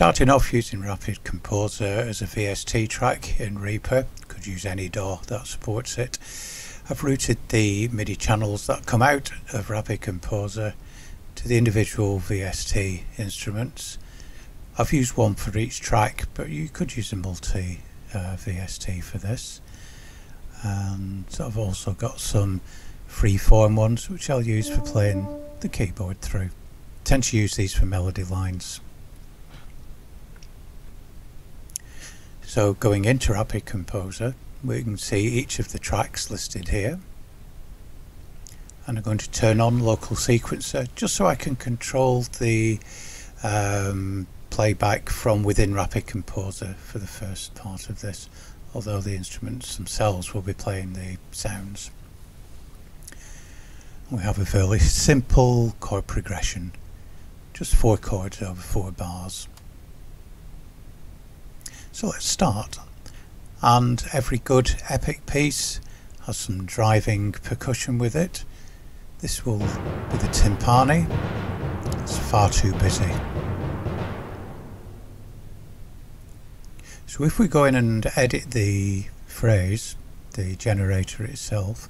starting off using Rapidcomposer as a VST track in Reaper. Could use any DAW that supports it. I've routed the MIDI channels that come out of Rapidcomposer to the individual VST instruments. I've used one for each track, but you could use a multi VST for this. And I've also got some freeform ones which I'll use for playing the keyboard through. I tend to use these for melody lines. So going into Rapidcomposer, we can see each of the tracks listed here, and I'm going to turn on local sequencer just so I can control the playback from within Rapidcomposer for the first part of this, although the instruments themselves will be playing the sounds. We have a fairly simple chord progression, just 4 chords over 4 bars. So let's start. And every good epic piece has some driving percussion with it. This will be the timpani. It's far too busy. So if we go in and edit the phrase, the generator itself,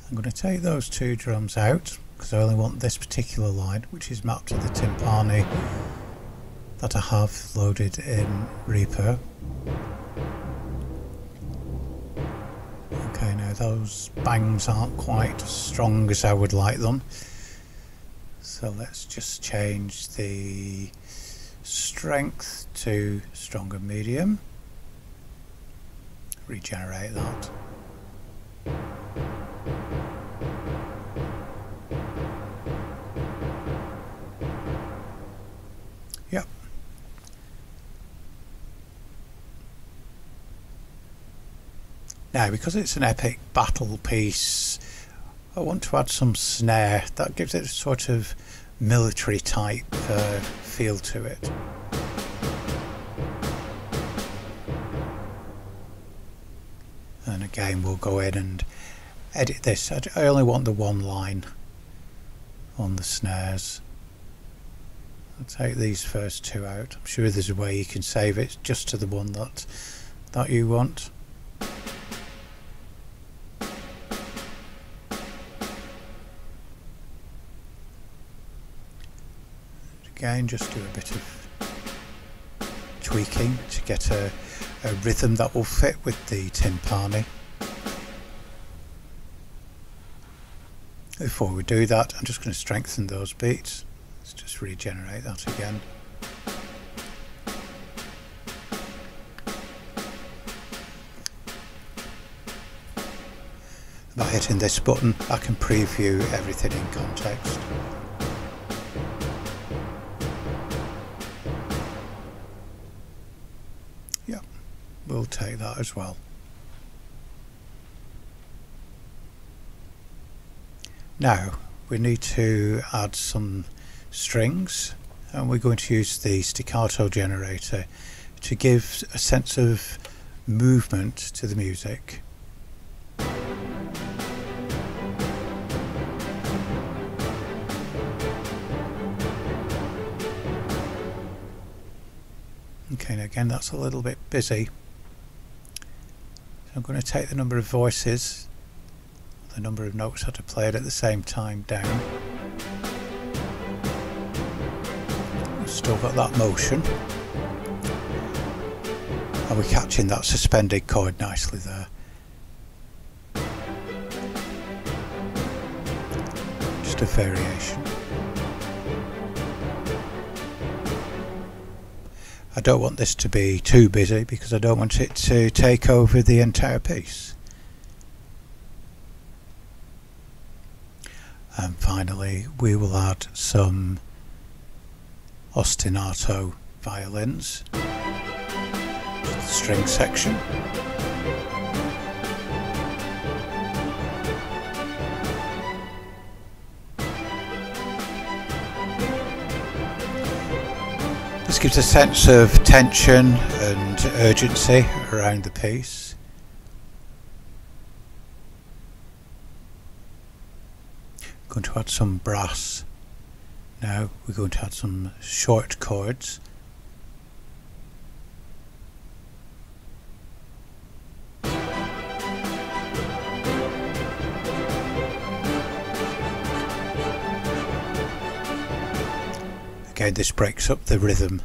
I'm going to take those 2 drums out because I only want this particular line, which is mapped to the timpani that I have loaded in Reaper. Okay, now those bangs aren't quite as strong as I would like them, so let's just change the strength to stronger medium, regenerate that. Yep. Now, because it's an epic battle piece, I want to add some snare that gives it a sort of military type feel to it. And again, we'll go in and edit this. I only want the one line on the snares. I'll take these first 2 out. I'm sure there's a way you can save it just to the one that you want. Again, just do a bit of tweaking to get a rhythm that will fit with the timpani. Before we do that, I'm just going to strengthen those beats. Let's just regenerate that again. By hitting this button, I can preview everything in context. We'll take that as well. Now we need to add some strings, and we're going to use the staccato generator to give a sense of movement to the music. Okay, now again, that's a little bit busy. I'm going to take the number of voices, the number of notes that are played at the same time down. We've still got that motion. And we're catching that suspended chord nicely there. Just a variation. I don't want this to be too busy because I don't want it to take over the entire piece. And finally, we will add some ostinato violins to the string section. This gives a sense of tension and urgency around the piece. Going to add some brass. Now we're going to add some short chords again, this breaks up the rhythm.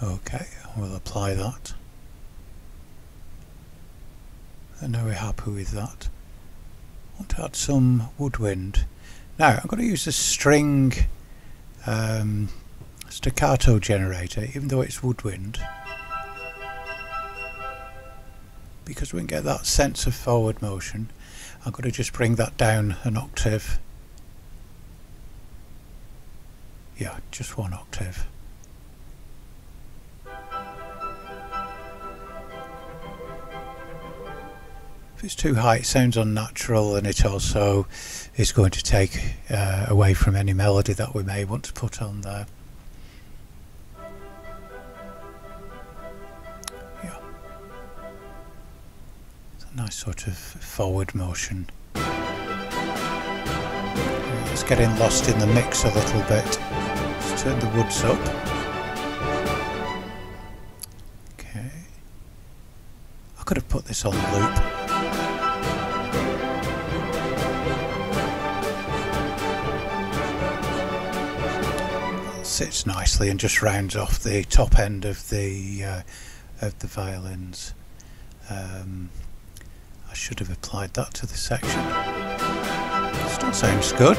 Okay, we'll apply that. And now we're happy with that. I want to add some woodwind. Now I'm going to use a string staccato generator, even though it's woodwind, because we can get that sense of forward motion. I'm going to just bring that down an octave. Yeah, just one octave. If it's too high, it sounds unnatural, and it also is going to take away from any melody that we may want to put on there. Yeah, it's a nice sort of forward motion. It's getting lost in the mix a little bit. Let's turn the woods up. Okay, I could have put this on loop. Sits nicely and just rounds off the top end of the violins. I should have applied that to the section. Still sounds good,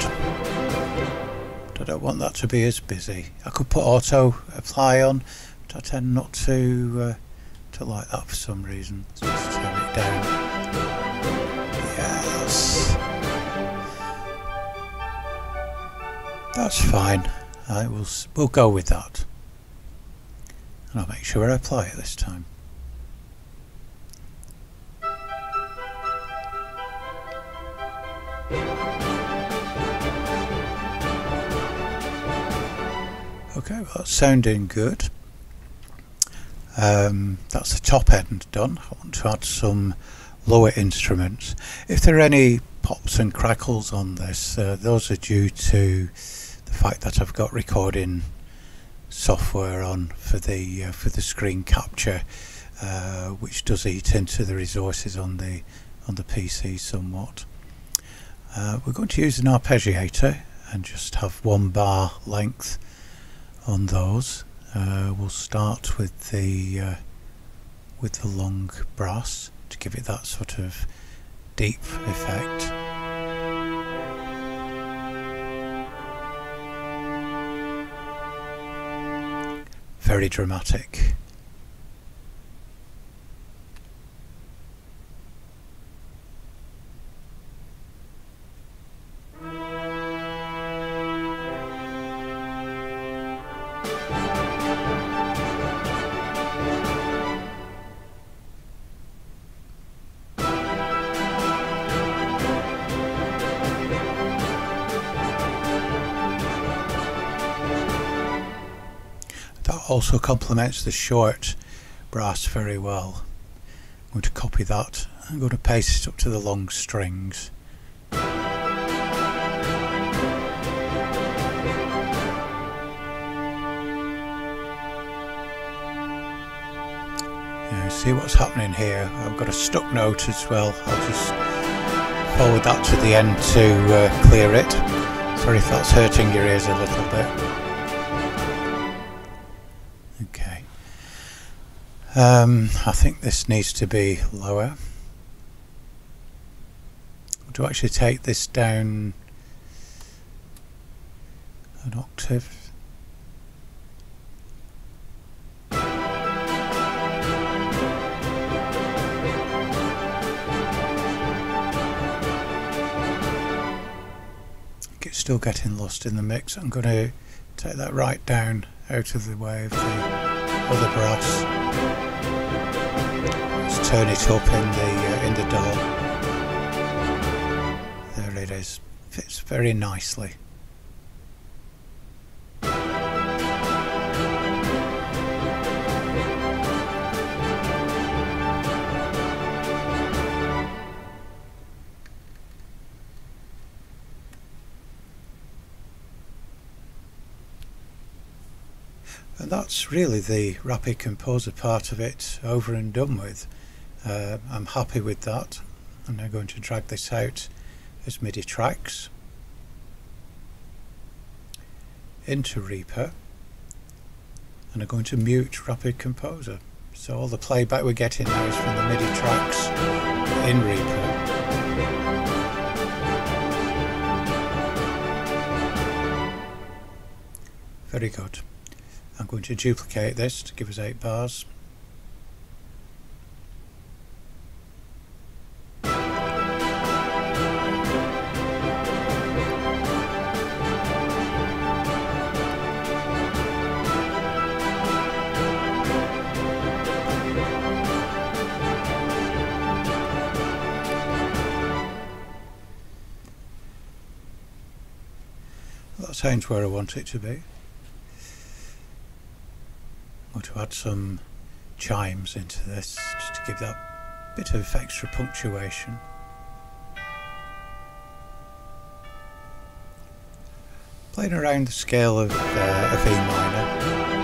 but I don't want that to be as busy. I could put auto apply on, but I tend not to like that for some reason. So let's turn it down. Yes, that's fine. We'll go with that, and I'll make sure I apply it this time. Okay, well, that's sounding good. That's the top end done. I want to add some lower instruments. If there are any pops and crackles on this, those are due to the fact that I've got recording software on for the screen capture, which does eat into the resources on the PC somewhat. We're going to use an arpeggiator and just have 1 bar length on those. We'll start with the long brass to give it that sort of deep effect. Very dramatic. Also complements the short brass very well. I'm going to copy that. I'm going to paste it up to the long strings. Yeah, see what's happening here. I've got a stuck note as well. I'll just forward that to the end to clear it. Sorry if that's hurting your ears a little bit. Okay, I think this needs to be lower. To actually take this down an octave. It's still getting lost in the mix. I'm going to take that right down out of the way of the other brass. Let's turn it up in the door. There it is. Fits very nicely. And that's really the Rapidcomposer part of it over and done with. I'm happy with that. I'm now going to drag this out as MIDI tracks into Reaper, and I'm going to mute Rapidcomposer. So all the playback we're getting now is from the MIDI tracks in Reaper. Very good. I'm going to duplicate this to give us 8 bars. That sounds where I want it to be. I'm going to add some chimes into this just to give that bit of extra punctuation. Playing around the scale of a V minor.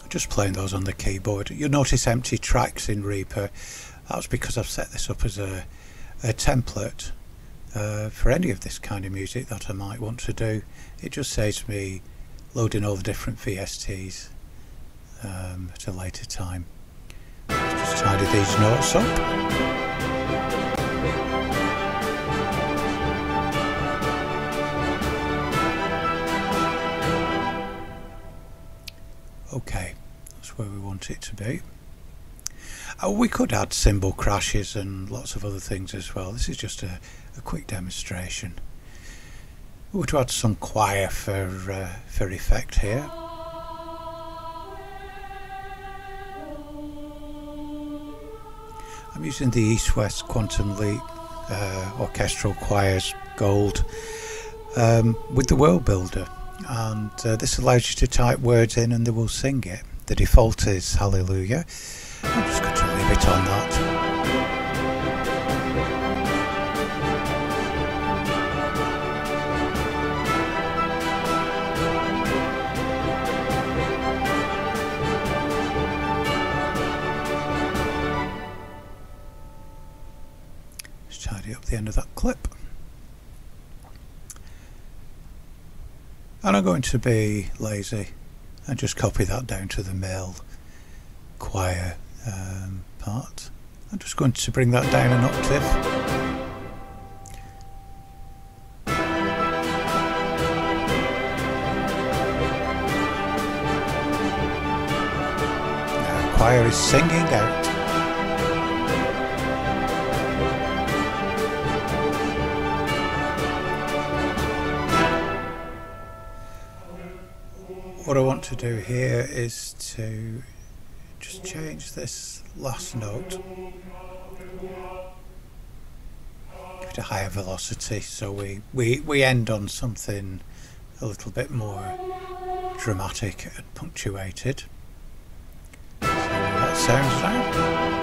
Just playing those on the keyboard. You'll notice empty tracks in Reaper. That's because I've set this up as a template for any of this kind of music that I might want to do. It just saves me loading all the different VSTs at a later time. Let's just tidy these notes up. Okay, that's where we want it to be. We could add cymbal crashes and lots of other things as well. This is just a quick demonstration. We would add some choir for effect here. I'm using the East-West Quantum Leap Orchestral Choirs Gold with the World Builder. And this allows you to type words in and they will sing it. The default is Hallelujah. I'm just going to leave it on that. Just tidy up the end of that clip. And I'm going to be lazy and just copy that down to the male choir part. I'm just going to bring that down an octave. Now, choir is singing out. What I want to do here is to just change this last note, give it a higher velocity so we end on something a little bit more dramatic and punctuated. So that sounds now.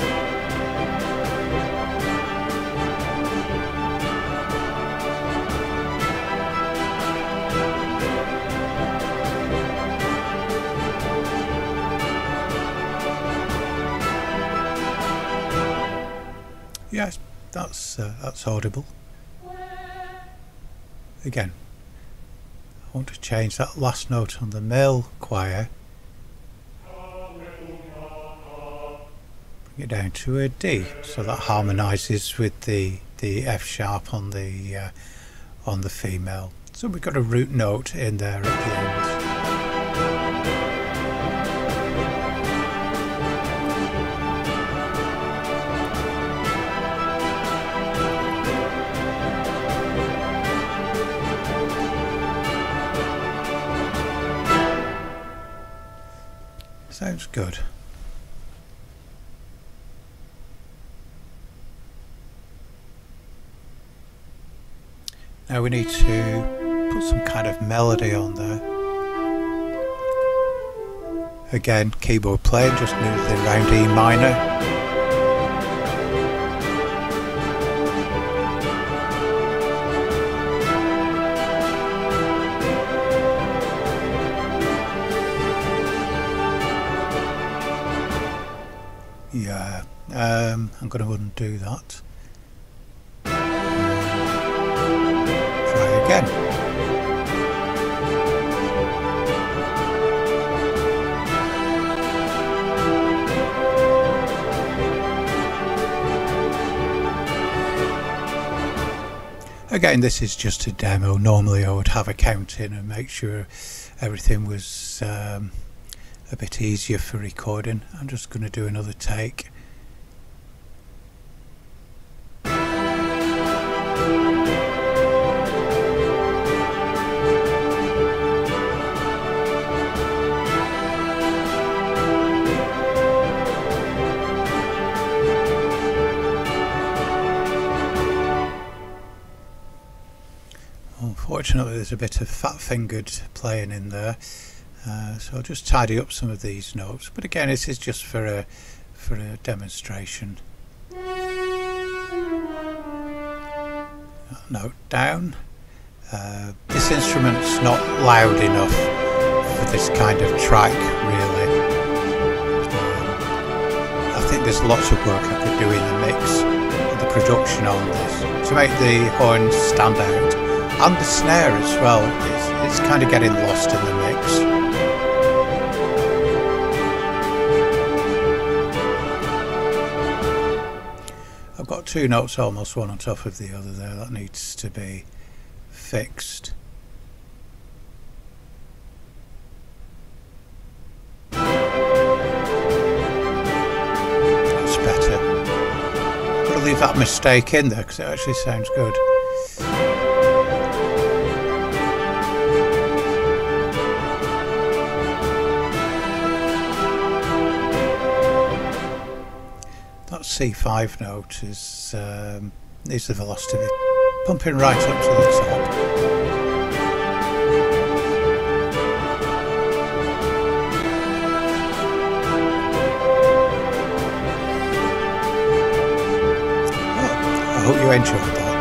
Yes, that's audible. Again, I want to change that last note on the male choir. Bring it down to a D, so that harmonises with the F sharp on the female. So we've got a root note in there at the end. Sounds good. Now we need to put some kind of melody on there. Again, keyboard playing, just move the round E minor. Yeah, I'm going to undo that. Try again. Again, this is just a demo. Normally I would have a count in and make sure everything was a bit easier for recording. I'm just going to do another take. Unfortunately, there's a bit of fat-fingered playing in there, so I'll just tidy up some of these notes. But again, this is just for a demonstration. Note down. This instrument's not loud enough for this kind of track, really. I think there's lots of work I could do in the mix and the production on this to make the horns stand out. And the snare as well, it's kind of getting lost in the mix. I've got two notes almost one on top of the other there, that needs to be fixed. That's better. I'm going to leave that mistake in there because it actually sounds good. C5 note is needs the velocity pumping right up to the top. Well, I hope you enjoyed that.